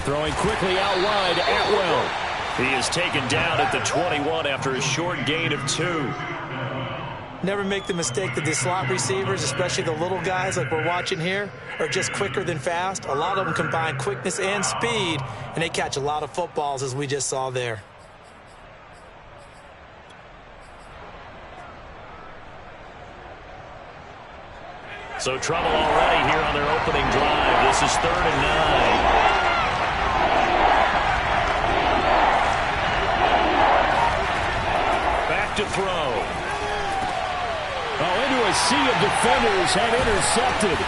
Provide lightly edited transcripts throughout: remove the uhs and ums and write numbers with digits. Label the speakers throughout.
Speaker 1: Throwing quickly out wide, Atwell. He is taken down at the 21 after a short gain of 2.
Speaker 2: Never make the mistake that the slot receivers, especially the little guys like we're watching here, are just quicker than fast. A lot of them combine quickness and speed, and they catch a lot of footballs, as we just saw there.
Speaker 1: So trouble already here on their opening drive. This is 3rd and 9. Back to throw. Into a sea of defenders and intercepted.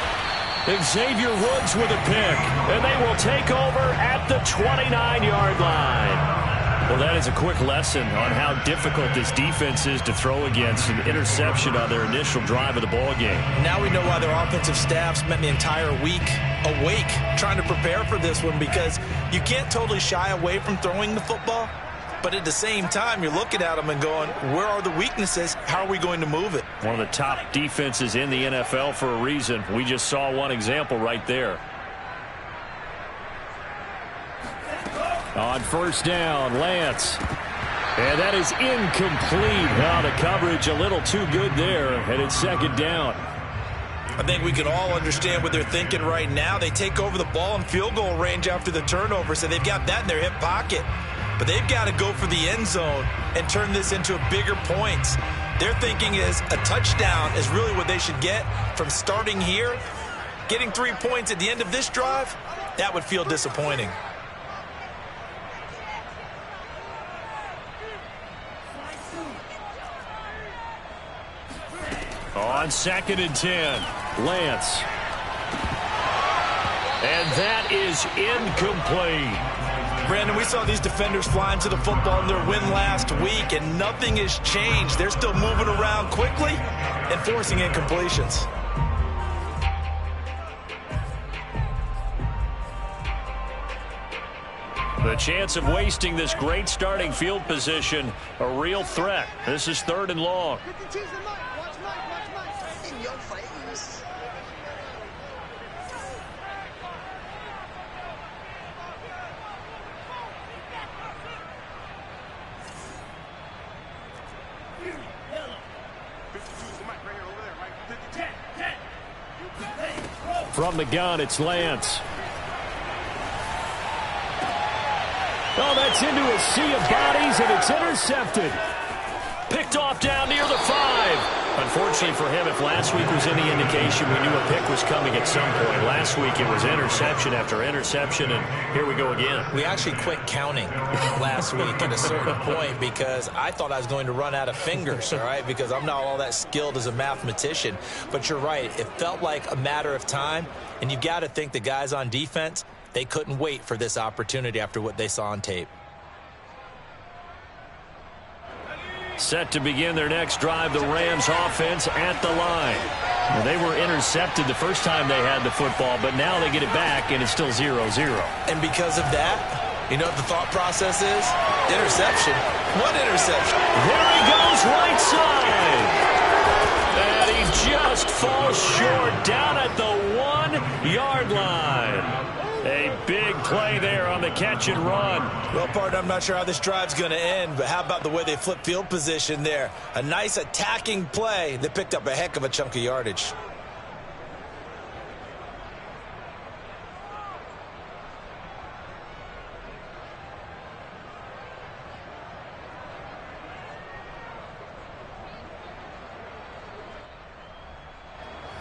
Speaker 1: Xavier Woods with a pick, and they will take over at the 29-yard line. Well, that is a quick lesson on how difficult this defense is to throw against. An interception on their initial drive of the ball game.
Speaker 2: Now we know why their offensive staff spent the entire week awake trying to prepare for this one, because you can't totally shy away from throwing the football. But at the same time, you're looking at them and going, where are the weaknesses? How are we going to move it?
Speaker 1: One of the top defenses in the NFL for a reason. We just saw one example right there. On 1st down, Lance. And that is incomplete. Now the coverage a little too good there, and it's 2nd down.
Speaker 2: I think we can all understand what they're thinking right now. They take over the ball in field goal range after the turnover, so they've got that in their hip pocket. But they've got to go for the end zone and turn this into bigger points. Their thinking is a touchdown is really what they should get from starting here. Getting 3 points at the end of this drive, that would feel disappointing.
Speaker 1: On 2nd and 10, Lance. And that is incomplete.
Speaker 2: Brandon, we saw these defenders flying to the football in their win last week, and nothing has changed. They're still moving around quickly and forcing incompletions.
Speaker 1: The chance of wasting this great starting field position, a real threat. This is 3rd and long. From the gun, it's Lance. Oh, that's into a sea of bodies, and it's intercepted. Picked off down near the 5. Unfortunately for him, if last week was any indication, we knew a pick was coming at some point. Last week it was interception after interception, and here we go again.
Speaker 2: We actually quit counting last week at a certain point because I thought I was going to run out of fingers, all right, because I'm not all that skilled as a mathematician. But you're right. It felt like a matter of time, and you've got to think the guys on defense, they couldn't wait for this opportunity after what they saw on tape.
Speaker 1: Set to begin their next drive, the Rams offense at the line. Well, they were intercepted the first time they had the football, but now they get it back, and it's still 0-0.
Speaker 2: And because of that, you know what the thought process is? Interception. What interception?
Speaker 1: There he goes, right side. And he just falls short down at the 1-yard line. A big play there on the catch and run.
Speaker 2: Well, partner, I'm not sure how this drive's going to end, but how about the way they flip field position there? A nice attacking play that picked up a heck of a chunk of yardage.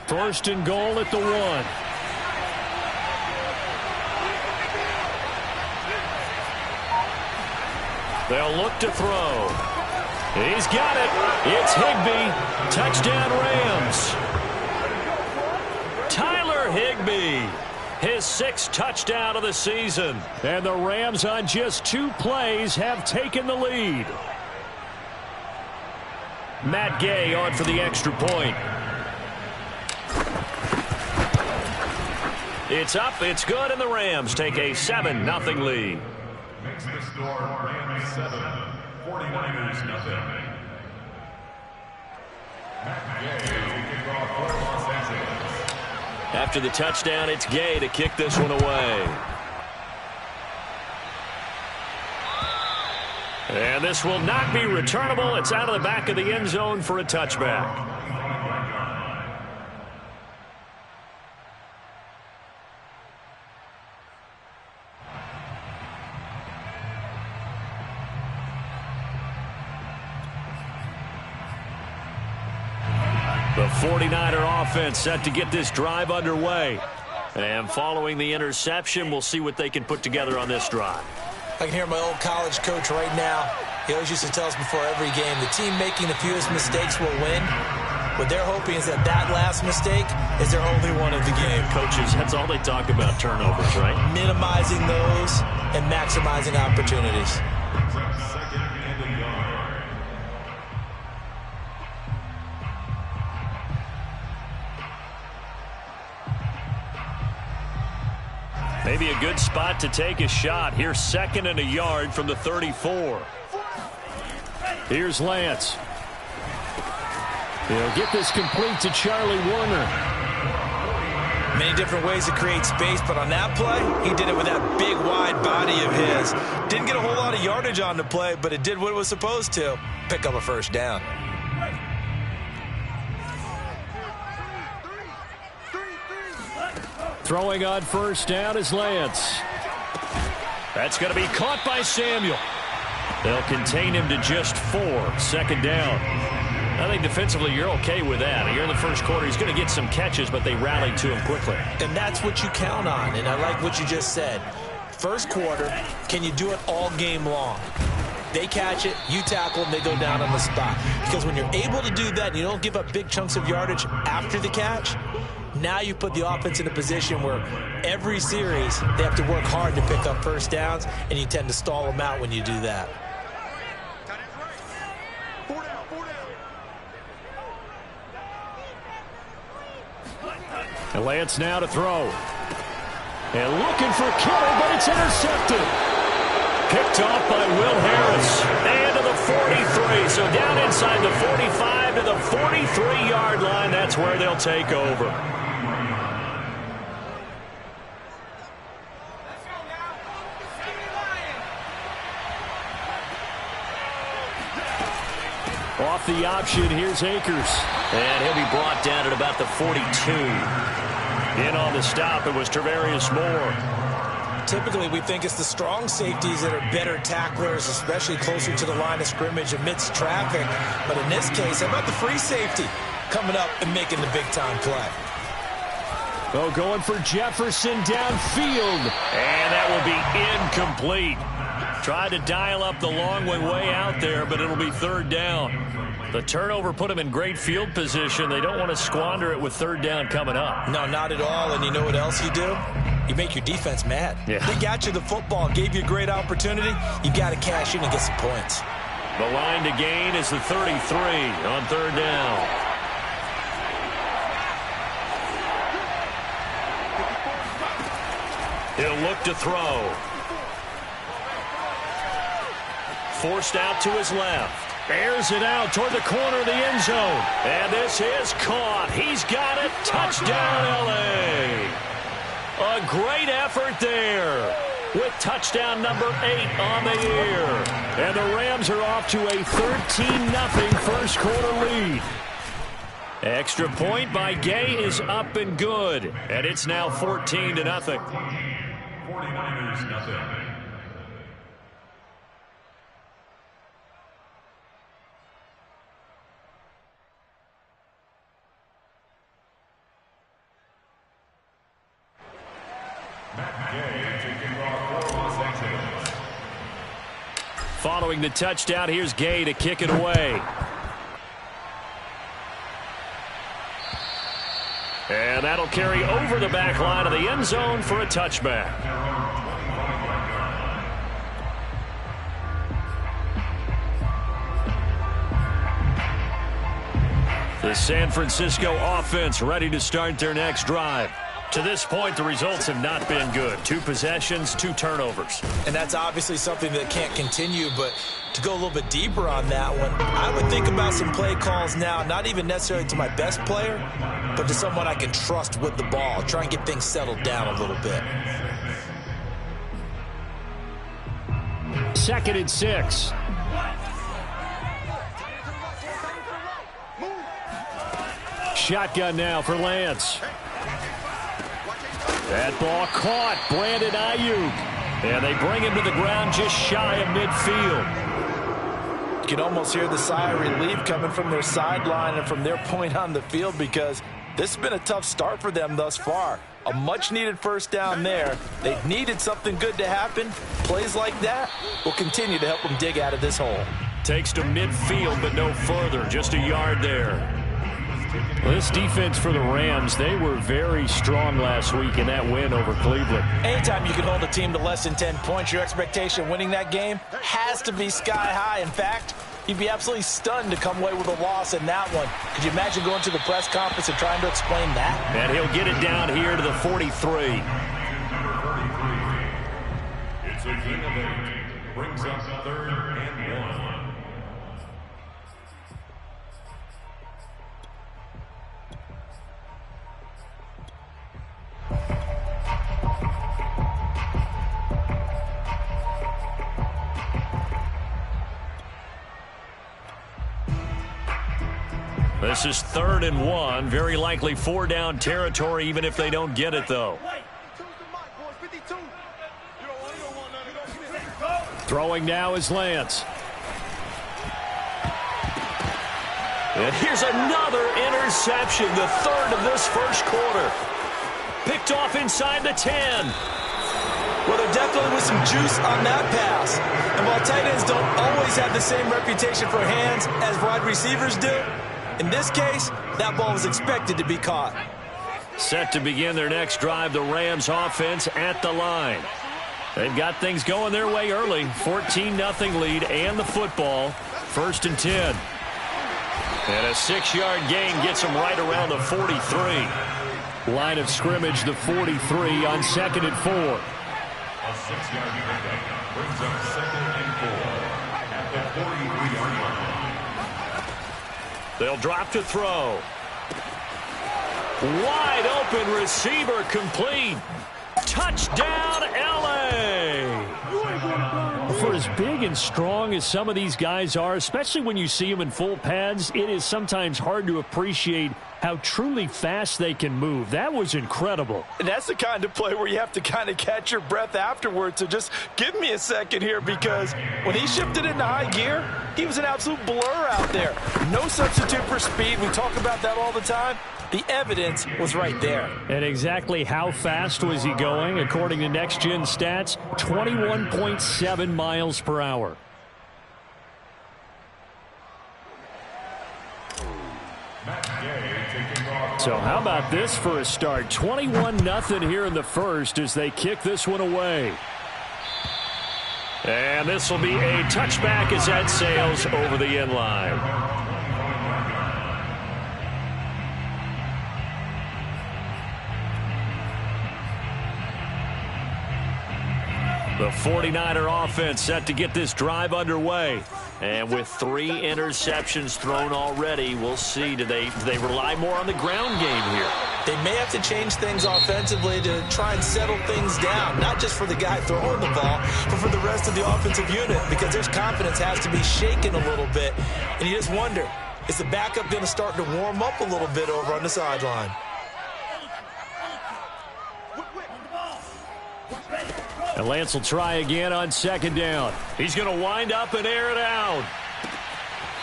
Speaker 1: First and goal at the 1. They'll look to throw. He's got it. It's Higbee. Touchdown Rams. Tyler Higbee. His 6th touchdown of the season. And the Rams on just 2 plays have taken the lead. Matt Gay on for the extra point. It's up, it's good, and the Rams take a 7-0 lead.
Speaker 3: Makes the score Rams 7, 49ers nothing. Matt Gay to kick off for Los Angeles.
Speaker 1: After the touchdown, it's Gay to kick this one away. And this will not be returnable. It's out of the back of the end zone for a touchback. The 49er offense set to get this drive underway. And following the interception, we'll see what they can put together on this drive.
Speaker 2: I can hear my old college coach right now. He always used to tell us before every game, the team making the fewest mistakes will win. What they're hoping is that that last mistake is their only one of the game.
Speaker 1: Coaches, that's all they talk about, turnovers, right?
Speaker 2: Minimizing those and maximizing opportunities.
Speaker 1: Maybe a good spot to take a shot. Here's 2nd and a yard from the 34. Here's Lance. He'll get this complete to Charlie Warner.
Speaker 2: Many different ways to create space, but on that play, he did it with that big, wide body of his. Didn't get a whole lot of yardage on the play, but it did what it was supposed to. Pick up a first down.
Speaker 1: Throwing on first down is Lance. That's going to be caught by Samuel. They'll contain him to just 4. 2nd down. I think defensively you're okay with that. You're in the first quarter. He's going to get some catches, but they rallied to him quickly.
Speaker 2: And that's what you count on, and I like what you just said. First quarter, can you do it all game long? They catch it, you tackle, and they go down on the spot. Because when you're able to do that and you don't give up big chunks of yardage after the catch, now you put the offense in a position where every series they have to work hard to pick up first downs, and you tend to stall them out when you do that.
Speaker 1: And Lance now to throw. And looking for Kittle, but it's intercepted. Picked off by Will Harris. And to the 43. So down inside the 45 to the 43-yard line. That's where they'll take over. Off the option, here's Akers. And he'll be brought down at about the 42. In on the stop, it was Travarius Moore.
Speaker 2: Typically, we think it's the strong safeties that are better tacklers, especially closer to the line of scrimmage amidst traffic. But in this case, how about the free safety coming up and making the big-time play?
Speaker 1: Oh, going for Jefferson downfield. And that will be incomplete. Tried to dial up the long way out there, but it'll be 3rd down. The turnover put them in great field position. They don't want to squander it with 3rd down coming up.
Speaker 2: No, not at all. And you know what else you do? You make your defense mad.
Speaker 1: Yeah.
Speaker 2: They got you the football, gave you a great opportunity. You got to cash in and get some points.
Speaker 1: The line to gain is the 33 on 3rd down. He'll look to throw. Forced out to his left. Airs it out toward the corner of the end zone. And this is caught. He's got it. Touchdown, L.A. A great effort there with touchdown number 8 on the year. And the Rams are off to a 13-0 first quarter lead. Extra point by Gay is up and good. And it's now 14-0.
Speaker 3: 49ers nothing.
Speaker 1: Following the touchdown, here's Gay to kick it away. And that'll carry over the back line of the end zone for a touchback. The San Francisco offense ready to start their next drive. To this point, the results have not been good. 2 possessions, 2 turnovers.
Speaker 2: And that's obviously something that can't continue, but to go a little bit deeper on that one, I would think about some play calls now, not even necessarily to my best player, but to someone I can trust with the ball. Try and get things settled down a little bit.
Speaker 1: 2nd and 6. shotgun now for Lance. That ball caught. Brandon Ayuk. And they bring him to the ground just shy of midfield.
Speaker 2: You can almost hear the sigh of relief coming from their sideline and from their point on the field, because this has been a tough start for them thus far. A much-needed first down there. They needed something good to happen. Plays like that will continue to help them dig out of this hole.
Speaker 1: Takes to midfield, but no further. Just a yard there. Well, this defense for the Rams, they were very strong last week in that win over Cleveland.
Speaker 2: Anytime you can hold a team to less than 10 points, your expectation winning that game has to be sky high. In fact, you'd be absolutely stunned to come away with a loss in that one. Could you imagine going to the press conference and trying to explain that?
Speaker 1: And he'll get it down here to the 43.
Speaker 3: It's a gain of 8. Brings up 3rd and 1.
Speaker 1: This is 3rd and 1. Very likely 4-down territory, even if they don't get it, though. Throwing now is Lance. And here's another interception, the 3rd of this first quarter. Picked off inside the 10.
Speaker 2: Well, there definitely was some juice on that pass. And while tight ends don't always have the same reputation for hands as wide receivers do, in this case, that ball was expected to be caught.
Speaker 1: Set to begin their next drive, the Rams offense at the line. They've got things going their way early. 14-0 lead and the football. 1st and 10. And a 6-yard gain gets them right around the 43. Line of scrimmage, the 43 on 2nd and 4.
Speaker 3: A 6-yard pickup brings up 2nd and 4 at the 43-yard line.
Speaker 1: They'll drop to throw. Wide open receiver complete. Touchdown, L.A. For as big and strong as some of these guys are, especially when you see them in full pads, it is sometimes hard to appreciate how truly fast they can move. That was incredible.
Speaker 2: And that's the kind of play where you have to kind of catch your breath afterwards. So just give me a second here, because when he shifted into high gear, he was an absolute blur out there. No substitute for speed. We talk about that all the time. The evidence was right there.
Speaker 1: And exactly how fast was he going? According to Next Gen Stats, 21.7 miles per hour. So how about this for a start? 21-0 here in the first as they kick this one away. And this will be a touchback as that sails over the end line. The 49er offense set to get this drive underway. And with 3 interceptions thrown already, we'll see. Do they rely more on the ground game here?
Speaker 2: They may have to change things offensively to try and settle things down, not just for the guy throwing the ball, but for the rest of the offensive unit, because their confidence has to be shaken a little bit. And you just wonder, is the backup going to start to warm up a little bit over on the sideline?
Speaker 1: And Lance will try again on 2nd down. He's going to wind up and air it out.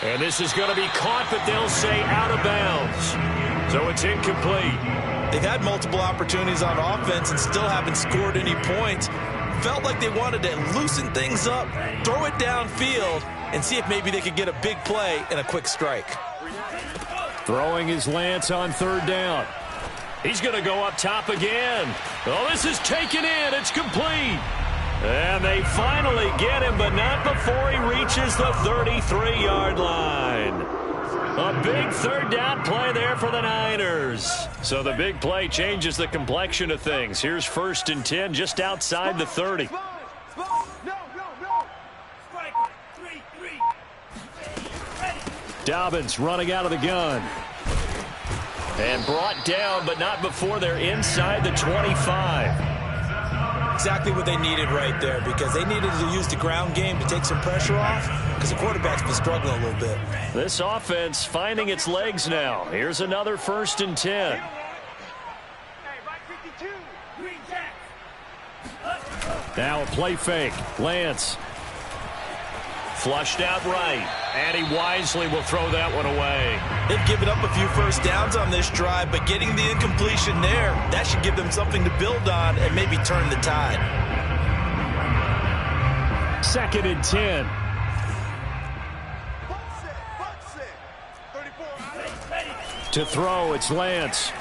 Speaker 1: And this is going to be caught, but they'll say out of bounds. So it's incomplete.
Speaker 2: They've had multiple opportunities on offense and still haven't scored any points. Felt like they wanted to loosen things up, throw it downfield, and see if maybe they could get a big play and a quick strike.
Speaker 1: Throwing is Lance on 3rd down. He's going to go up top again. Oh, this is taken in. It's complete. And they finally get him, but not before he reaches the 33-yard line. A big 3rd down play there for the Niners. So the big play changes the complexion of things. Here's 1st and 10 just outside the 30. Dobbins running out of the gun. And brought down, but not before they're inside the 25.
Speaker 2: Exactly what they needed right there, because they needed to use the ground game to take some pressure off, because the quarterback's been struggling a little bit.
Speaker 1: This offense finding its legs now. Here's another 1st and 10. Now a play fake. Lance. Flushed out right. And he wisely will throw that one away.
Speaker 2: They've given up a few first downs on this drive, but getting the incompletion there, that should give them something to build on and maybe turn the tide.
Speaker 1: 2nd and 10. To throw, it's Lance.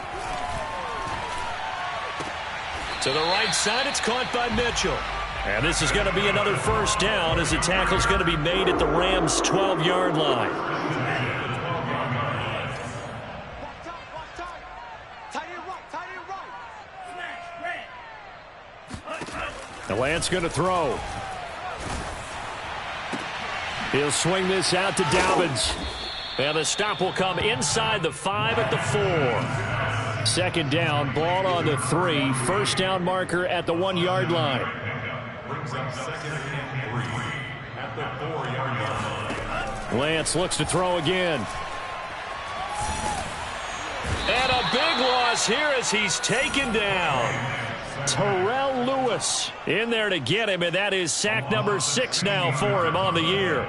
Speaker 1: To the right side, it's caught by Mitchell. And this is going to be another 1st down as the tackle's going to be made at the Rams' 12-yard line. Now Lance going to throw. He'll swing this out to Dobbins. And the stop will come inside the 5 at the 4. 2nd down, ball on the 3. 1st down marker at the 1-yard line.
Speaker 3: Brings up 2nd and 3 at the 4-yard line.
Speaker 1: Lance looks to throw again. And a big loss here as he's taken down. Terrell Lewis in there to get him, and that is sack number 6 now for him on the year.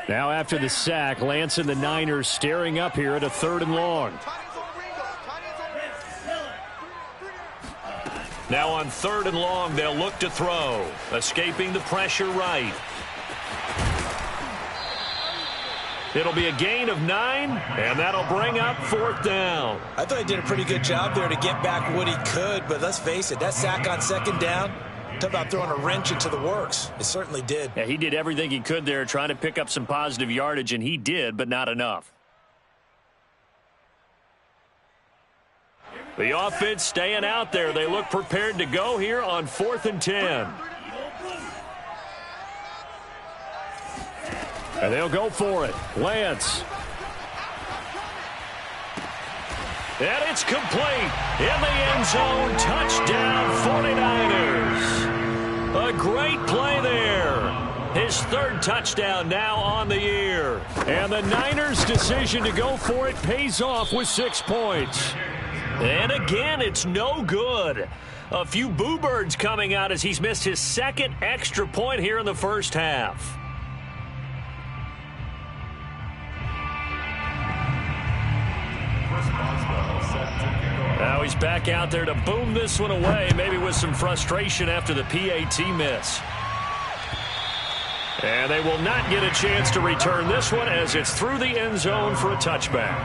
Speaker 1: Now after the sack, Lance and the Niners staring up here at a 3rd and long. Now on 3rd and long, they'll look to throw. Escaping the pressure right. It'll be a gain of 9, and that'll bring up 4th down.
Speaker 2: I thought he did a pretty good job there to get back what he could, but let's face it, that sack on 2nd down, talk about throwing a wrench into the works. It certainly did.
Speaker 1: Yeah, he did everything he could there trying to pick up some positive yardage, and he did, but not enough. The offense staying out there. They look prepared to go here on 4th and 10. And they'll go for it. Lance. And it's complete. In the end zone. Touchdown 49ers. A great play there. His 3rd touchdown now on the year. And the Niners' decision to go for it pays off with 6 points. And again, it's no good. A few boo birds coming out as he's missed his 2nd extra point here in the 1st half. Now he's back out there to boom this one away, maybe with some frustration after the PAT miss. And they will not get a chance to return this one as it's through the end zone for a touchback.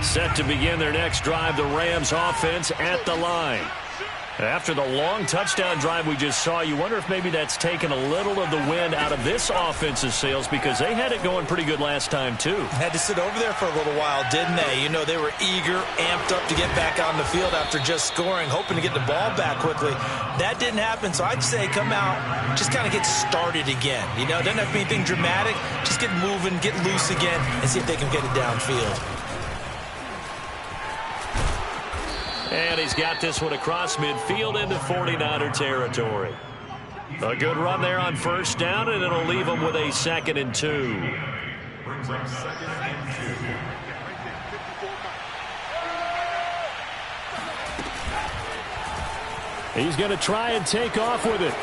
Speaker 1: Set to begin their next drive, the Rams offense at the line. After the long touchdown drive we just saw, you wonder if maybe that's taken a little of the wind out of this offense's sails, because they had it going pretty good last time too.
Speaker 2: Had to sit over there for a little while, didn't they? You know, they were eager, amped up to get back on the field after just scoring, hoping to get the ball back quickly. That didn't happen, so I'd say come out, just kind of get started again. You know, it doesn't have to be anything dramatic. Just get moving, get loose again, and see if they can get it downfield.
Speaker 1: And he's got this one across midfield into 49er territory. A good run there on 1st down, and it'll leave him with a 2nd and 2.
Speaker 3: Brings up 2nd and 2.
Speaker 1: He's going to try and take off with it.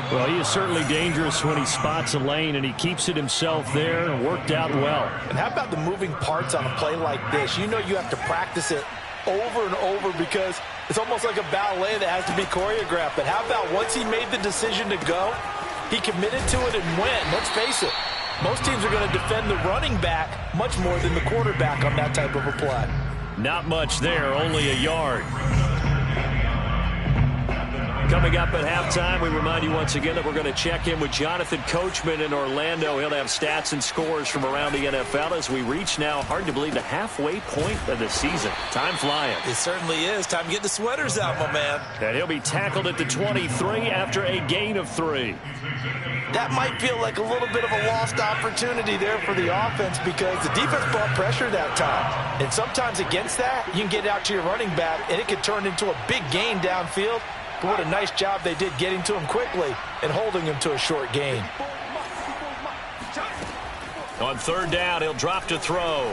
Speaker 1: Well, he is certainly dangerous when he spots a lane, and he keeps it himself there and worked out well.
Speaker 4: And how about the moving parts on a play like this? You know you have to practice it over and over because it's almost like a ballet that has to be choreographed. But how about once he made the decision to go, he committed to it and went. Let's face it, most teams are going to defend the running back much more than the quarterback on that type of a play.
Speaker 1: Not much there, only a yard. Coming up at halftime, we remind you once again that we're going to check in with Jonathan Coachman in Orlando. He'll have stats and scores from around the NFL as we reach now, hard to believe, the halfway point of the season. Time flying.
Speaker 2: It certainly is. Time to get the sweaters out, my man.
Speaker 1: And he'll be tackled at the 23 after a gain of 3.
Speaker 4: That might feel like a little bit of a lost opportunity there for the offense because the defense brought pressure that time. And sometimes against that, you can get out to your running back, and it can turn into a big gain downfield. But what a nice job they did getting to him quickly and holding him to a short gain.
Speaker 1: On 3rd down, he'll drop to throw.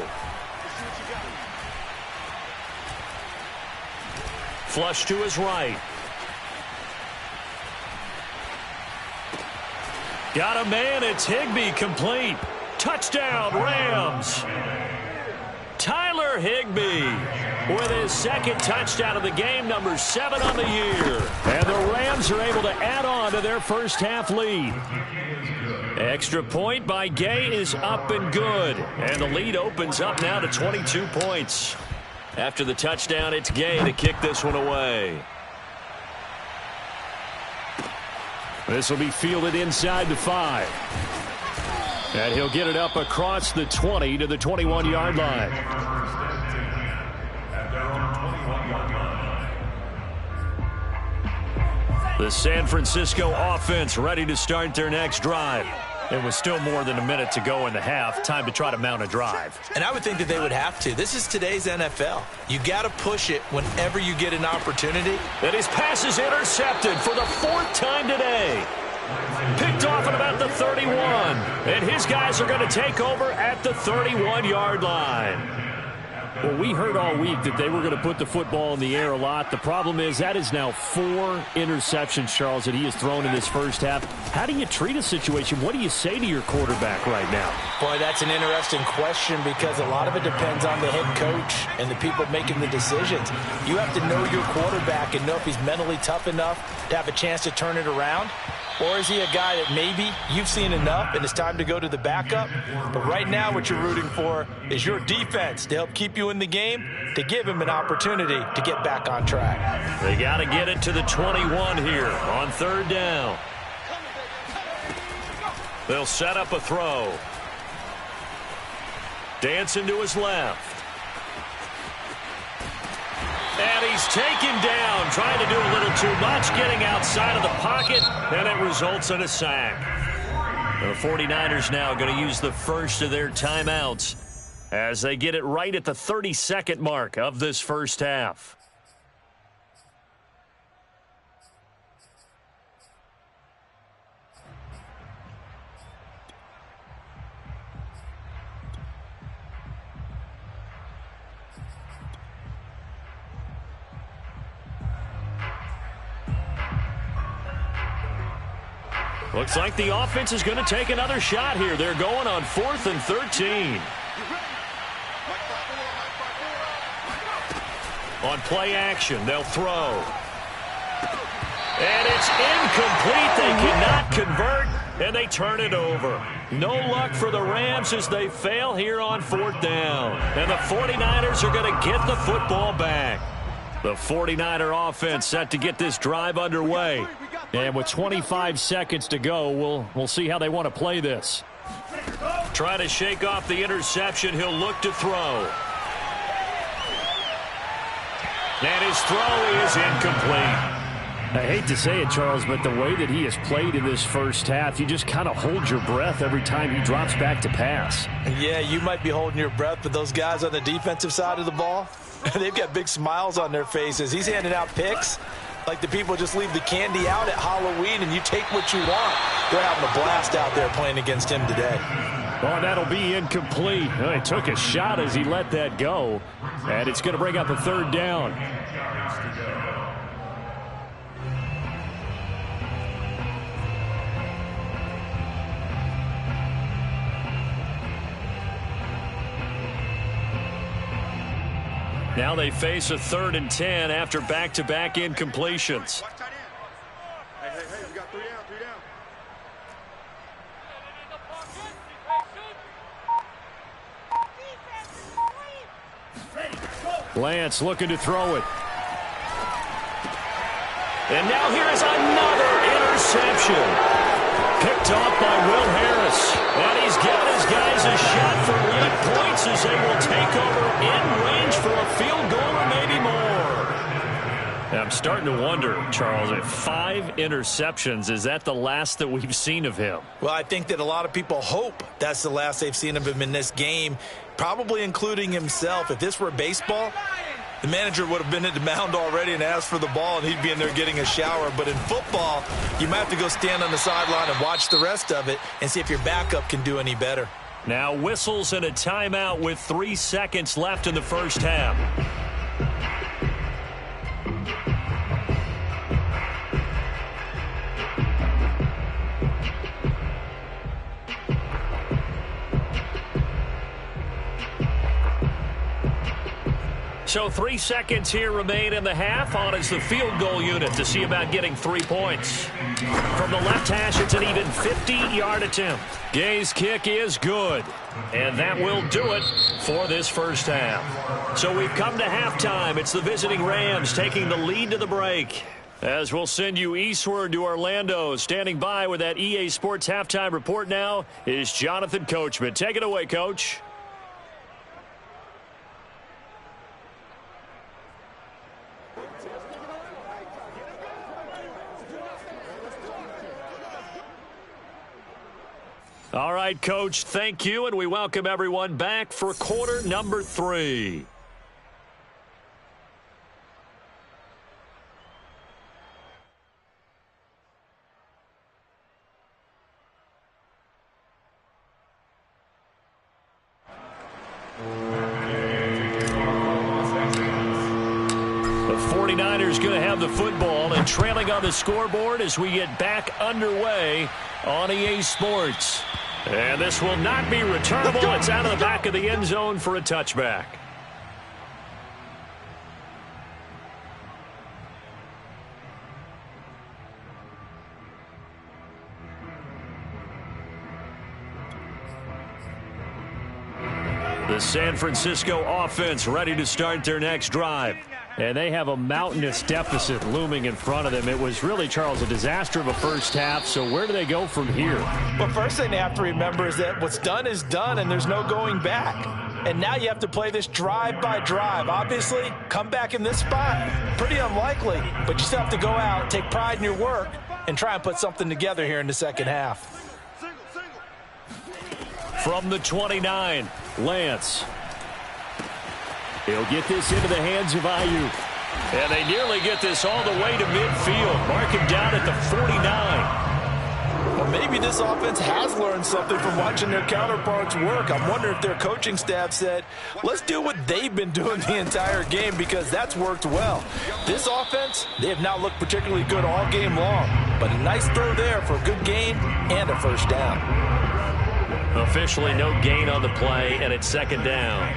Speaker 1: Flush to his right. Got a man, it's Higbee, complete. Touchdown, Rams. Tyler Higbee with his 2nd touchdown of the game, number 7 on the year. And the Rams are able to add on to their first half lead. Extra point by Gay is up and good. And the lead opens up now to 22 points. After the touchdown, it's Gay to kick this one away. This will be fielded inside the 5. And he'll get it up across the 20 to the 21-yard line. The San Francisco offense ready to start their next drive. It was still more than a minute to go in the half. Time to try to mount a drive.
Speaker 2: And I would think that they would have to. This is today's NFL. You got to push it whenever you get an opportunity.
Speaker 1: And his pass is intercepted for the 4th time today. Picked off at about the 31. And his guys are going to take over at the 31-yard line. Well, we heard all week that they were going to put the football in the air a lot. The problem is that is now 4 interceptions, Charles, that he has thrown in this first half. How do you treat a situation? What do you say to your quarterback right now?
Speaker 4: Boy, that's an interesting question because a lot of it depends on the head coach and the people making the decisions. You have to know your quarterback and know if he's mentally tough enough to have a chance to turn it around. Or is he a guy that maybe you've seen enough and it's time to go to the backup? But right now what you're rooting for is your defense to help keep you in the game, to give him an opportunity to get back on track.
Speaker 1: They got to get it to the 21 here on 3rd down. They'll set up a throw. Dancing to his left. And he's taken down, trying to do a little too much, getting outside of the pocket, and it results in a sack. The 49ers now going to use the first of their timeouts as they get it right at the 32nd mark of this first half. Looks like the offense is going to take another shot here. They're going on 4th and 13. On play action, they'll throw. And it's incomplete. They cannot convert, and they turn it over. No luck for the Rams as they fail here on 4th down. And the 49ers are going to get the football back. The 49er offense set to get this drive underway. And with 25 seconds to go, we'll see how they want to play this. Trying to shake off the interception. He'll look to throw. And his throw is incomplete. I hate to say it, Charles, but the way that he has played in this first half, you just kind of hold your breath every time he drops back to pass.
Speaker 4: Yeah, you might be holding your breath, but those guys on the defensive side of the ball, they've got big smiles on their faces. He's handing out picks like the people just leave the candy out at Halloween and you take what you want. They're having a blast out there playing against him today.
Speaker 1: Oh, that'll be incomplete. Well, he took a shot as he let that go, and it's going to bring up a 3rd down. Now they face a 3rd and 10 after back-to-back incompletions.
Speaker 5: Hey, we got 3 down.
Speaker 1: Lance looking to throw it. And now here is another interception. Picked off by Will Harris. And he's given his guys a shot for late points as they will take over in range for a field goal or maybe more. I'm starting to wonder, Charles, if 5 interceptions, is that the last that we've seen of him?
Speaker 2: Well, I think that a lot of people hope that's the last they've seen of him in this game, probably including himself. If this were baseball, the manager would have been at the mound already and asked for the ball, and he'd be in there getting a shower. But in football, you might have to go stand on the sideline and watch the rest of it and see if your backup can do any better.
Speaker 1: Now whistles and a timeout with 3 seconds left in the first half. So 3 seconds here remain in the half. On is the field goal unit to see about getting 3 points. From the left hash, it's an even 50-yard attempt. Gay's kick is good. And that will do it for this first half. So we've come to halftime. It's the visiting Rams taking the lead to the break. As we'll send you eastward to Orlando. Standing by with that EA Sports halftime report now is Jonathan Coachman. Take it away, Coach. All right, Coach, thank you, and we welcome everyone back for quarter number 3. The 49ers going to have the football and trailing on the scoreboard as we get back underway on EA Sports. And this will not be returnable. It's out of the back of the end zone for a touchback. The San Francisco offense ready to start their next drive. And they have a mountainous deficit looming in front of them. It was really, Charles, a disaster of a first half. So where do they go from here?
Speaker 4: Well, first thing they have to remember is that what's done is done, and there's no going back. And now you have to play this drive by drive. Obviously, come back in this spot, pretty unlikely. But you still have to go out, take pride in your work, and try and put something together here in the second half.
Speaker 1: From the 29, Lance. He'll get this into the hands of Ayuk. And they nearly get this all the way to midfield. Mark him down at the 49.
Speaker 4: Well, maybe this offense has learned something from watching their counterparts work. I wonder if their coaching staff said, let's do what they've been doing the entire game, because that's worked well. This offense, they have not looked particularly good all game long. But a nice throw there for a good gain and a first down.
Speaker 1: Officially no gain on the play, and it's second down.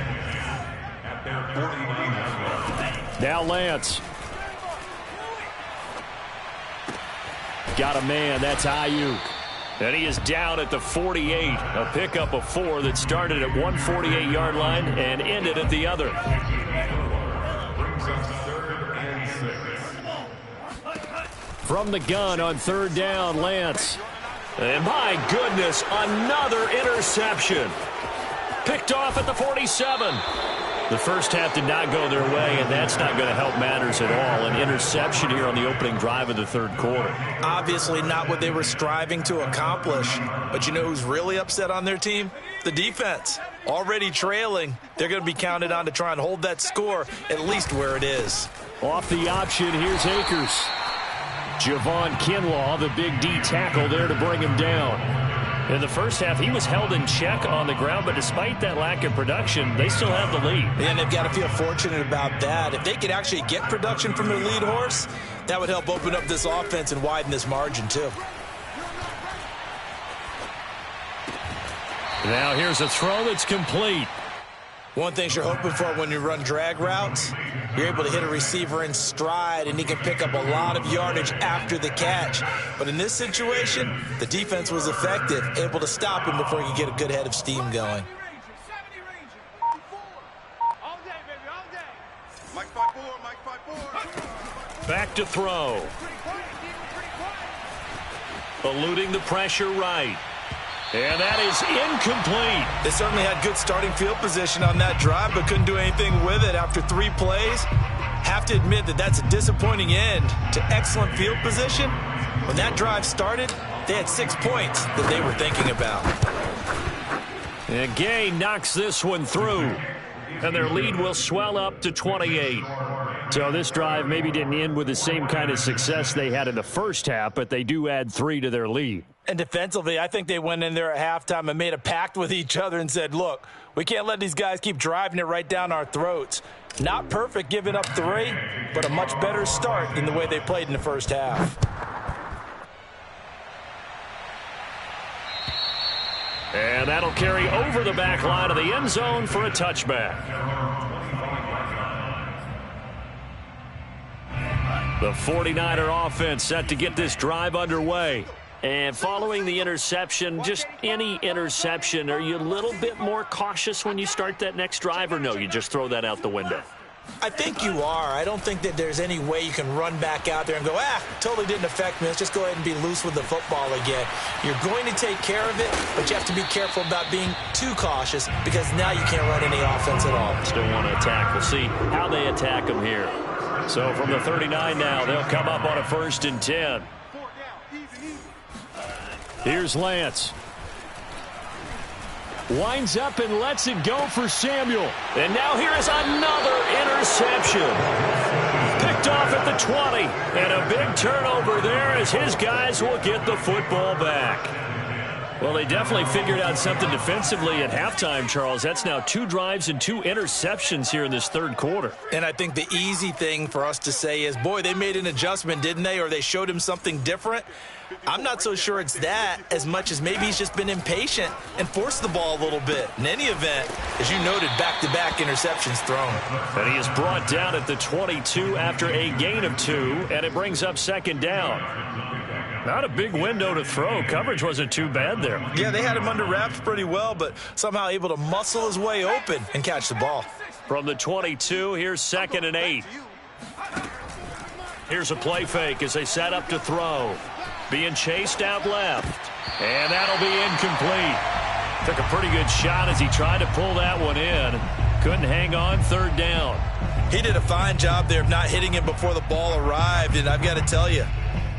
Speaker 1: Now Lance. Got a man. That's Ayuk. And he is down at the 48. A pickup of 4 that started at 148-yard line and ended at the other. From the gun on third down, Lance. And my goodness, another interception. Picked off at the 47. The first half did not go their way, and that's not going to help matters at all. An interception here on the opening drive of the third quarter.
Speaker 2: Obviously not what they were striving to accomplish. But you know who's really upset on their team? The defense. Already trailing. They're going to be counted on to try and hold that score at least where it is.
Speaker 1: Off the option, here's Akers. Javon Kinlaw, the big D tackle there to bring him down. In the first half, he was held in check on the ground, but despite that lack of production, they still have the lead.
Speaker 2: And they've got to feel fortunate about that. If they could actually get production from their lead horse, that would help open up this offense and widen this margin, too.
Speaker 1: Now here's a throw that's complete.
Speaker 2: One thing you're hoping for when you run drag routes, you're able to hit a receiver in stride, and he can pick up a lot of yardage after the catch. But in this situation, the defense was effective, able to stop him before he could get a good head of steam going.
Speaker 5: Mike 5-4.
Speaker 1: Back to throw. Eluding the pressure right. And that is incomplete.
Speaker 2: They certainly had good starting field position on that drive, but couldn't do anything with it after 3 plays. Have to admit that that's a disappointing end to excellent field position. When that drive started, they had 6 points that they were thinking about.
Speaker 1: And Gay knocks this one through. And their lead will swell up to 28. So this drive maybe didn't end with the same kind of success they had in the first half, but they do add 3 to their lead.
Speaker 4: And defensively, I think they went in there at halftime and made a pact with each other and said, look, we can't let these guys keep driving it right down our throats. Not perfect giving up 3, but a much better start than the way they played in the first half.
Speaker 1: And that'll carry over the back line of the end zone for a touchback. The 49er offense set to get this drive underway. And following the interception, just any interception, are you a little bit more cautious when you start that next drive, or no, you just throw that out the window?
Speaker 4: I think you are. I don't think that there's any way you can run back out there and go, totally didn't affect me. Let's just go ahead and be loose with the football again. You're going to take care of it, but you have to be careful about being too cautious because now you can't run any offense at all.
Speaker 1: Still want to attack. We'll see how they attack them here. So from the 39 now, they'll come up on a 1st and 10. Here's Lance. Winds up and lets it go for Samuel. And now here is another interception. Picked off at the 20. And a big turnover there as his guys will get the football back. Well, they definitely figured out something defensively at halftime, Charles. That's now 2 drives and 2 interceptions here in this third quarter.
Speaker 4: And I think the easy thing for us to say is, boy, they made an adjustment, didn't they? Or they showed him something different. I'm not so sure it's that as much as maybe he's just been impatient and forced the ball a little bit. In any event, as you noted, back-to-back interceptions thrown.
Speaker 1: And he is brought down at the 22 after a gain of 2, and it brings up 2nd down. Not a big window to throw. Coverage wasn't too bad there.
Speaker 4: Yeah, they had him under wraps pretty well, but somehow able to muscle his way open and catch the ball.
Speaker 1: From the 22, here's 2nd and 8. Here's a play fake as they set up to throw. Being chased out left. And that'll be incomplete. Took a pretty good shot as he tried to pull that one in. Couldn't hang on, 3rd down.
Speaker 4: He did a fine job there of not hitting him before the ball arrived, and I've got to tell you,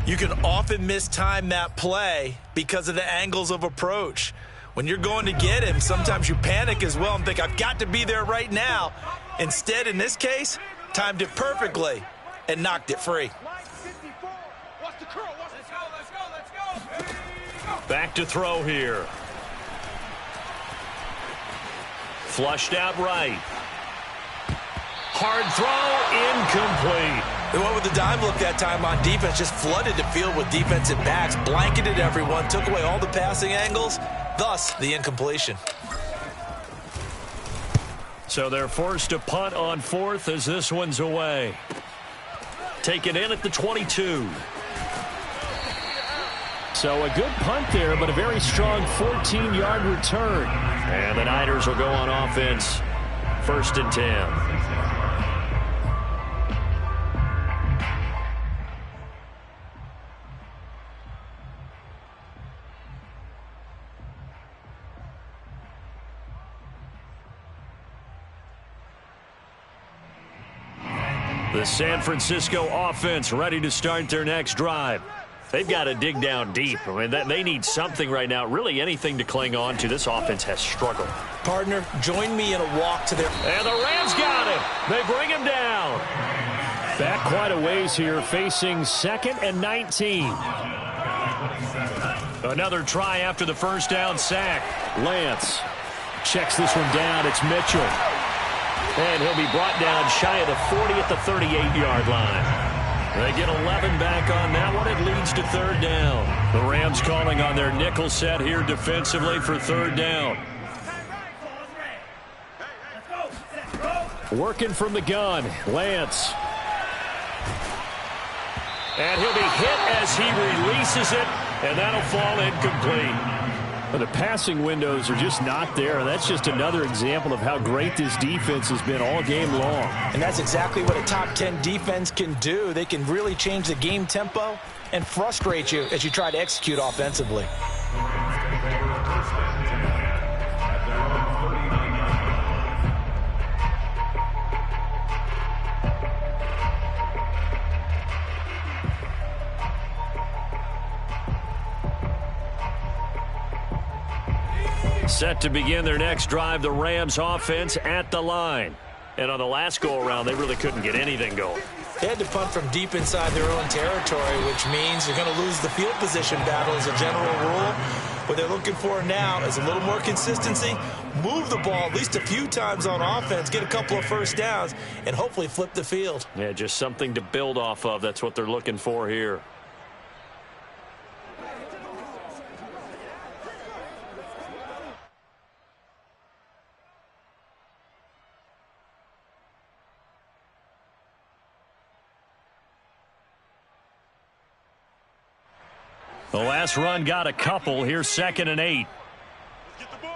Speaker 4: you can often mistime that play because of the angles of approach. When you're going to get him, sometimes you panic as well and think, I've got to be there right now. Instead, in this case, timed it perfectly and knocked it free.
Speaker 1: Back to throw here. Flushed out right. Hard throw, incomplete.
Speaker 4: They went with the dime look that time on defense, just flooded the field with defensive backs, blanketed everyone, took away all the passing angles, thus the incompletion.
Speaker 1: So they're forced to punt on 4th as this one's away. Taken in at the 22. So a good punt there, but a very strong 14-yard return. And the Niners will go on offense, 1st and 10. The San Francisco offense ready to start their next drive. They've got to dig down deep. I mean, they need something right now, really anything to cling on to. This offense has struggled.
Speaker 4: Partner, join me in a walk to their...
Speaker 1: And the Rams got him. They bring him down. Back quite a ways here, facing 2nd and 19. Another try after the 1st down sack. Lance checks this one down. It's Mitchell. And he'll be brought down shy of the 40 at the 38-yard line. They get 11 back on that one. It leads to 3rd down. The Rams calling on their nickel set here defensively for 3rd down. Working from the gun, Lance. And he'll be hit as he releases it, and that'll fall incomplete. But the passing windows are just not there. That's just another example of how great this defense has been all game long.
Speaker 4: And that's exactly what a top 10 defense can do. They can really change the game tempo and frustrate you as you try to execute offensively.
Speaker 1: Set to begin their next drive, the Rams offense at the line. And on the last go-around, they really couldn't get anything going.
Speaker 2: They had to punt from deep inside their own territory, which means you're going to lose the field position battle as a general rule. What they're looking for now is a little more consistency, move the ball at least a few times on offense, get a couple of first downs, and hopefully flip the field.
Speaker 1: Yeah, just something to build off of. That's what they're looking for here. The last run got a couple. Here's 2nd and 8.
Speaker 5: Get the ball.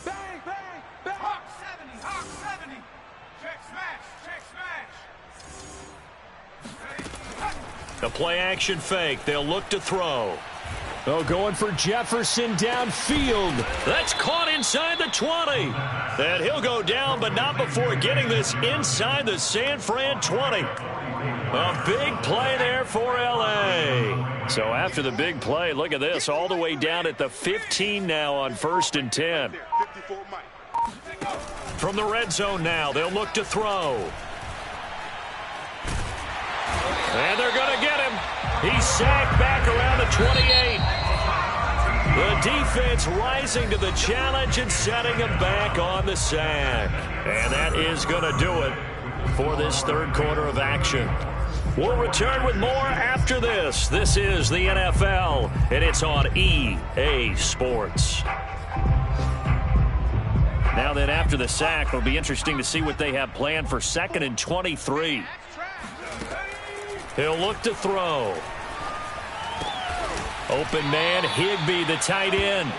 Speaker 5: Bang, bang, bang. Hawk 70, Hawk 70. Check smash, check smash.
Speaker 1: The play action fake. They'll look to throw. Oh, going for Jefferson downfield. That's caught inside the 20. And he'll go down, but not before getting this inside the San Fran 20. A big play there for L.A. So after the big play, look at this, all the way down at the 15 now on 1st and 10. From the red zone now, they'll look to throw. And they're going to get him. He's sacked back around the 28. The defense rising to the challenge and setting him back on the sack. And that is going to do it for this third quarter of action. We'll return with more after this. This is the NFL, and it's on EA Sports. Now then, after the sack, it'll be interesting to see what they have planned for 2nd and 23. He'll look to throw. Open man, Higbee, the tight end.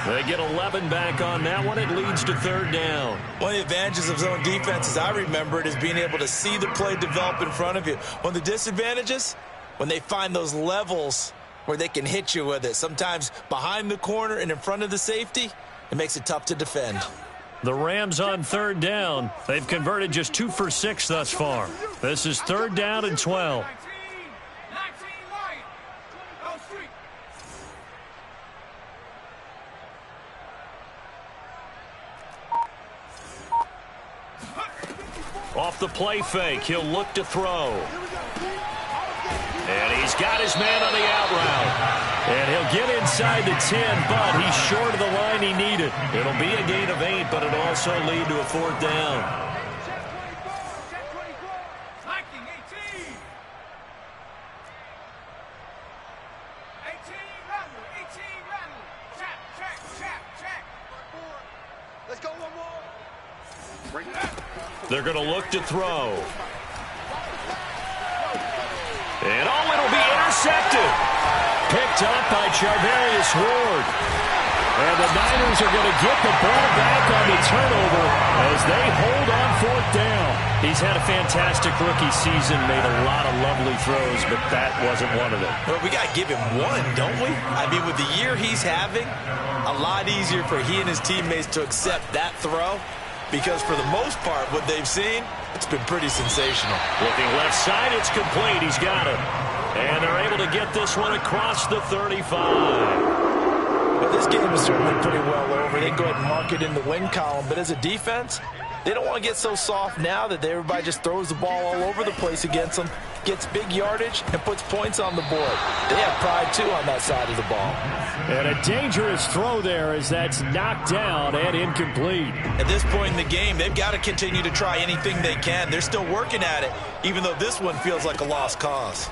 Speaker 1: They get 11 back on that one. It leads to 3rd down.
Speaker 2: One of the advantages of zone defense, as I remember it, is being able to see the play develop in front of you. One of the disadvantages, when they find those levels where they can hit you with it, sometimes behind the corner and in front of the safety, it makes it tough to defend.
Speaker 1: The Rams on 3rd down. They've converted just 2 for 6 thus far. This is 3rd down and 12. Off the play fake, he'll look to throw. And he's got his man on the out route. And he'll get inside the 10, but he's short of the line he needed. It'll be a gain of 8, but it'll also lead to a 4th down. They're going to look to throw. And it'll be intercepted. Picked up by Charvarius Ward. And the Niners are going to get the ball back on the turnover as they hold on 4th down. He's had a fantastic rookie season, made a lot of lovely throws, but that wasn't one of them.
Speaker 2: Well, we got to give him one, don't we? I mean, with the year he's having, a lot easier for he and his teammates to accept that throw. Because for the most part, what they've seen, it's been pretty sensational.
Speaker 1: Looking left side, it's complete. He's got it. And they're able to get this one across the 35.
Speaker 4: Well, this game is certainly pretty well over. They can go ahead and mark it in the win column. But as a defense, they don't want to get so soft now that everybody just throws the ball all over the place against them, gets big yardage, and puts points on the board. They have pride, too, on that side of the ball.
Speaker 1: And a dangerous throw there as that's knocked down and incomplete.
Speaker 2: At this point in the game, they've got to continue to try anything they can. They're still working at it, even though this one feels like a lost cause.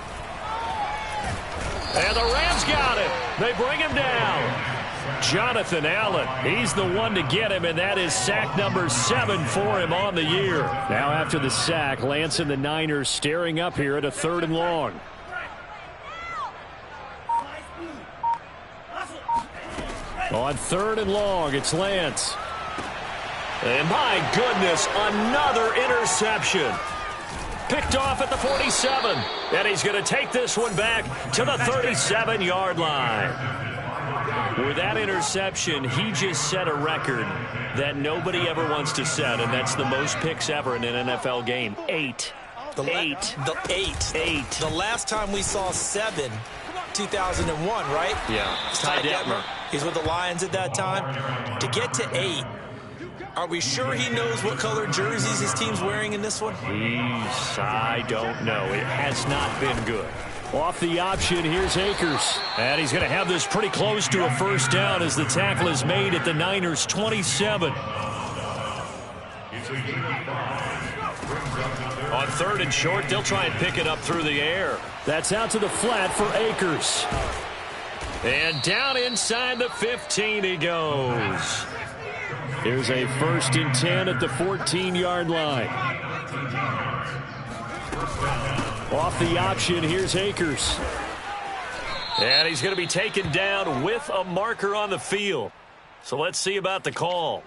Speaker 1: And the Rams got it. They bring him down. Jonathan Allen, he's the one to get him, and that is sack number 7 for him on the year. Now after the sack, Lance and the Niners staring up here at a 3rd and long. On 3rd and long, it's Lance. And my goodness, another interception. Picked off at the 47. And he's going to take this one back to the 37-yard line. With that interception, he just set a record that nobody ever wants to set, and that's the most picks ever in an NFL game. 8.
Speaker 2: The last time we saw 7, 2001, right?
Speaker 1: Yeah.
Speaker 2: Ty Detmer. He's with the Lions at that time. To get to 8, are we sure he knows what color jerseys his team's wearing in this one?
Speaker 1: I don't know. It has not been good. Off the option, here's Akers. And he's going to have this pretty close to a first down as the tackle is made at the Niners' 27. On 3rd and short, they'll try and pick it up through the air. That's out to the flat for Akers. And down inside the 15 he goes. Here's a 1st and 10 at the 14-yard line. Off the option, here's Akers. And he's going to be taken down with a marker on the field. So let's see about the call.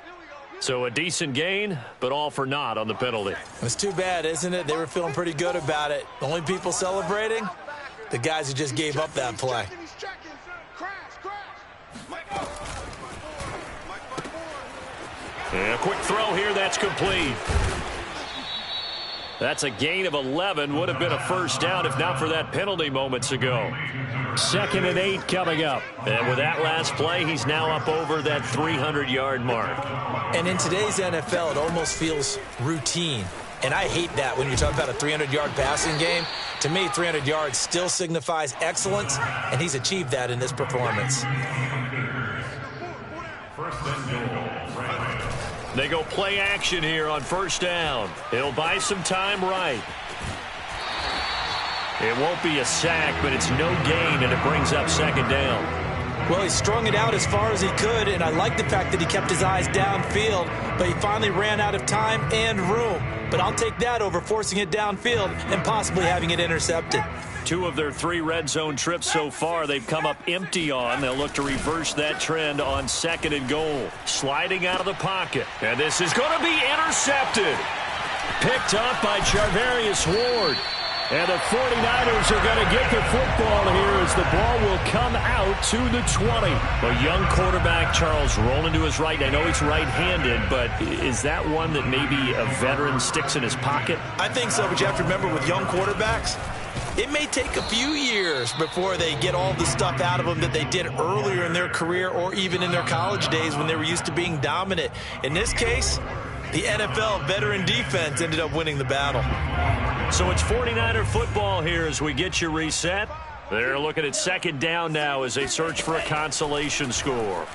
Speaker 1: So a decent gain, but all for naught on the penalty.
Speaker 2: It's too bad, isn't it? They were feeling pretty good about it. The only people celebrating, the guys who just gave up that play.
Speaker 1: And a quick throw here, that's complete. That's a gain of 11. Would have been a first down if not for that penalty moments ago. 2nd and 8 coming up. And with that last play, he's now up over that 300-yard mark.
Speaker 2: And in today's NFL, it almost feels routine. And I hate that when you're talking about a 300-yard passing game. To me, 300 yards still signifies excellence, and he's achieved that in this performance.
Speaker 1: They go play action here on first down. He'll buy some time right. It won't be a sack, but it's no gain, and it brings up 2nd down.
Speaker 2: Well, he strung it out as far as he could, and I like the fact that he kept his eyes downfield, but he finally ran out of time and room. But I'll take that over forcing it downfield and possibly having it intercepted.
Speaker 1: 2 of their 3 red zone trips so far they've come up empty on. They'll look to reverse that trend on 2nd and goal. Sliding out of the pocket. And this is going to be intercepted. Picked up by Charvarius Ward. And the 49ers are going to get the football here as the ball will come out to the 20. A young quarterback, Charles, rolling to his right. I know he's right-handed, but is that one that maybe a veteran sticks in his pocket?
Speaker 2: I think so, but you have to remember with young quarterbacks, it may take a few years before they get all the stuff out of them that they did earlier in their career or even in their college days when they were used to being dominant. In this case, the NFL veteran defense ended up winning the battle.
Speaker 1: So it's 49er football here as we get you reset. They're looking at 2nd down now as they search for a consolation score.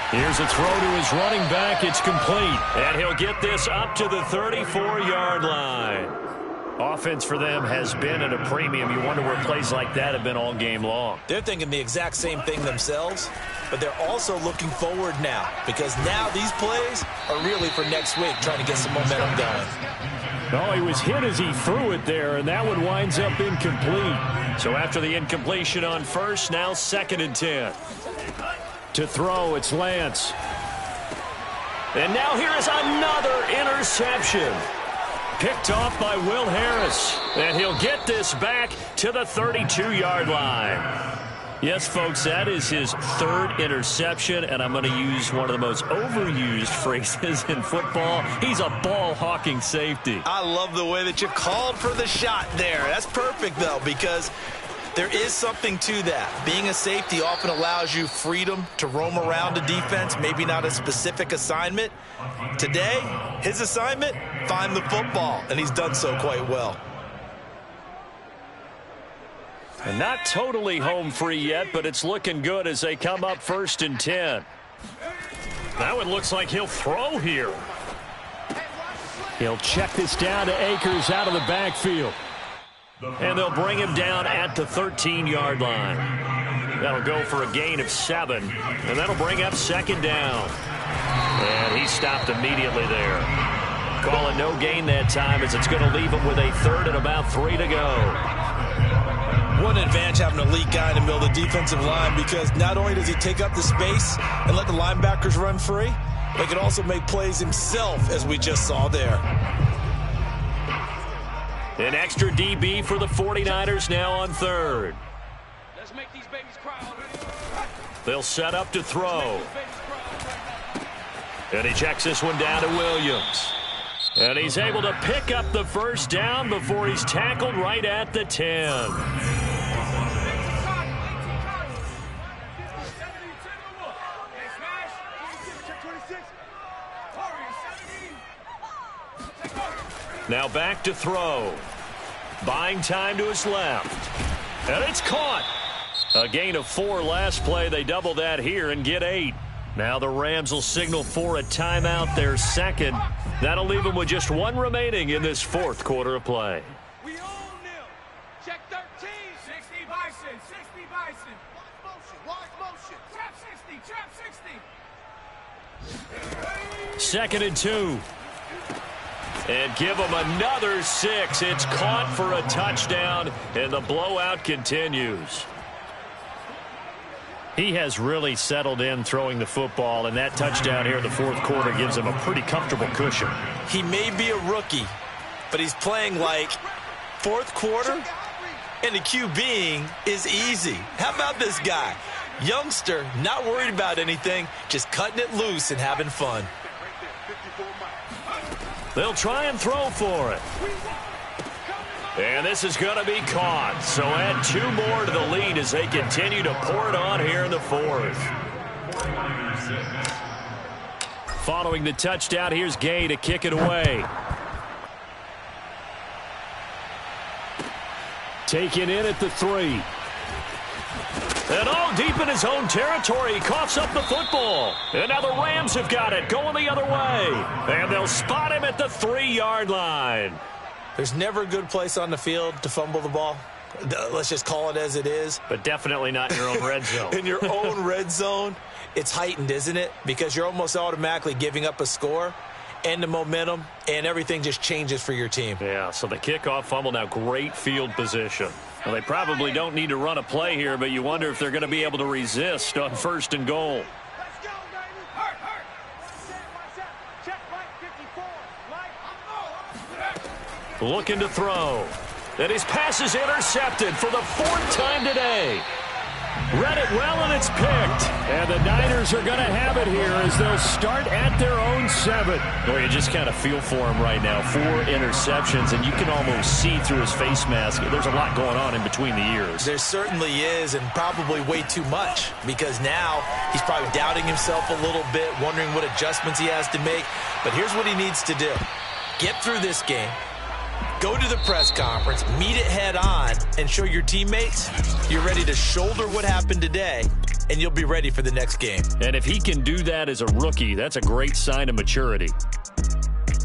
Speaker 1: Here's a throw to his running back. It's complete. And he'll get this up to the 34-yard line. Offense for them has been at a premium. You wonder where plays like that have been all game long.
Speaker 2: They're thinking the exact same thing themselves, but they're also looking forward now because now these plays are really for next week, trying to get some momentum going.
Speaker 1: Oh, he was hit as he threw it there, and that one winds up incomplete. So after the incompletion on first, now 2nd and 10. To throw, it's Lance. And now here is another interception. Picked off by Will Harris. And he'll get this back to the 32-yard line. Yes, folks, that is his 3rd interception, and I'm going to use one of the most overused phrases in football. He's a ball-hawking safety.
Speaker 2: I love the way that you called for the shot there. That's perfect, though, because there is something to that. Being a safety often allows you freedom to roam around a defense, maybe not a specific assignment. Today, his assignment, find the football, and he's done so quite well.
Speaker 1: And not totally home free yet, but it's looking good as they come up 1st and 10. That one looks like he'll throw here. He'll check this down to Akers out of the backfield. And they'll bring him down at the 13-yard line. That'll go for a gain of 7. And that'll bring up 2nd down. And he stopped immediately there. Calling no gain that time as it's going to leave him with a 3rd and about 3 to go.
Speaker 2: What an advantage having an elite guy in the middle of the defensive line, because not only does he take up the space and let the linebackers run free, but he can also make plays himself, as we just saw there.
Speaker 1: An extra DB for the 49ers now on third.
Speaker 5: Let's make these babies cry already.
Speaker 1: They'll set up to throw. And he checks this one down to Williams. And he's able to pick up the first down before he's tackled right at the 10. Now back to throw. Buying time to his left. And it's caught. A gain of 4 last play. They double that here and get 8. Now the Rams will signal for a timeout, their second. That'll leave them with just 1 remaining in this fourth quarter of play.
Speaker 5: We all nil. Check 13. 60 Bison. 60 Bison. Watch motion. Trap 60. Trap 60.
Speaker 1: 2nd and 2. And give them another 6. It's caught for a touchdown, and the blowout continues. He has really settled in throwing the football, and that touchdown here in the fourth quarter gives him a pretty comfortable cushion.
Speaker 2: He may be a rookie, but he's playing like fourth quarter, and the QBing is easy. How about this guy? Youngster, not worried about anything, just cutting it loose and having fun.
Speaker 1: They'll try and throw for it. And this is going to be caught. So add 2 more to the lead as they continue to pour it on here in the fourth. Following the touchdown, here's Gay to kick it away. Taken in at the 3. And all deep in his own territory, he coughs up the football. And now the Rams have got it, going the other way. And they'll spot him at the 3-yard line.
Speaker 2: There's never a good place on the field to fumble the ball. Let's just call it as it is.
Speaker 1: But definitely not in your own red zone.
Speaker 2: In your own red zone, it's heightened, isn't it? Because you're almost automatically giving up a score and the momentum, and everything just changes for your team.
Speaker 1: Yeah, so the kickoff fumble, now great field position. Well, they probably don't need to run a play here, but you wonder if they're going to be able to resist on 1st and goal.
Speaker 5: Let's go, baby. Hurt. Check right 54.
Speaker 1: Looking to throw. And his pass is intercepted for the 4th time today. Read it well, and it's picked. And the Niners are going to have it here as they'll start at their own 7. Boy, you just kind of feel for him right now. 4 interceptions, and you can almost see through his face mask. There's a lot going on in between the ears.
Speaker 2: There certainly is, and probably way too much, because now he's probably doubting himself a little bit, wondering what adjustments he has to make. But here's what he needs to do. Get through this game. Go to the press conference, meet it head on, and show your teammates you're ready to shoulder what happened today, and you'll be ready for the next game.
Speaker 1: And if he can do that as a rookie, that's a great sign of maturity.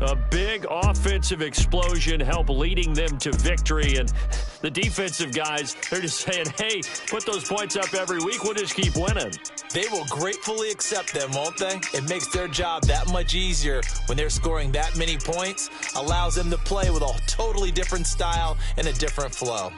Speaker 1: A big offensive explosion help leading them to victory, and the defensive guys, they're just saying, hey, put those points up every week, we'll just keep winning.
Speaker 2: They will gratefully accept them, won't they? It makes their job that much easier when they're scoring that many points, allows them to play with a totally different style and a different flow.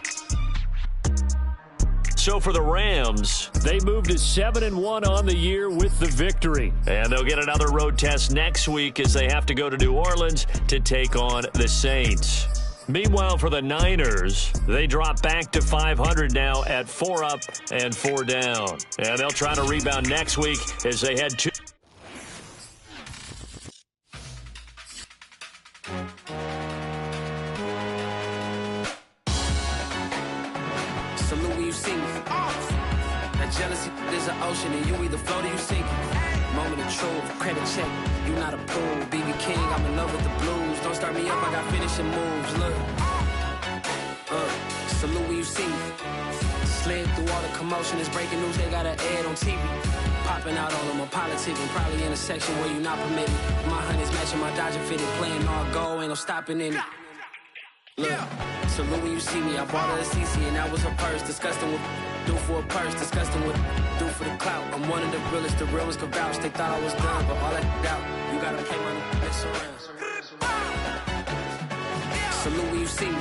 Speaker 1: So for the Rams, they moved to 7-1 on the year with the victory. And they'll get another road test next week as they have to go to New Orleans to take on the Saints. Meanwhile, for the Niners, they drop back to 500 now at 4 up and 4 down. And they'll try to rebound next week as they head to...
Speaker 6: Salute when you see me. That jealousy is an ocean, and you either float or you sink. Moment of truth, credit check. You not approved. BB King, I'm in love with the blues. Don't start me up, I got finishing moves. Look. Salute when you see me. Slid through all the commotion. It's breaking news, they got an ad on TV. Popping out all of my politicking. Probably in a section where you not permitted. My honey's matching my Dodger fitted. Playing all go, ain't no stopping in it. Look, salute when you see me. I bought her a CC and that was her purse. Disgusting with do for a purse. Disgusting with do for the clout. I'm one of the realest. The real ones could vouch. They thought I was done, but all that doubt. You gotta play my next around. Salute when you see me.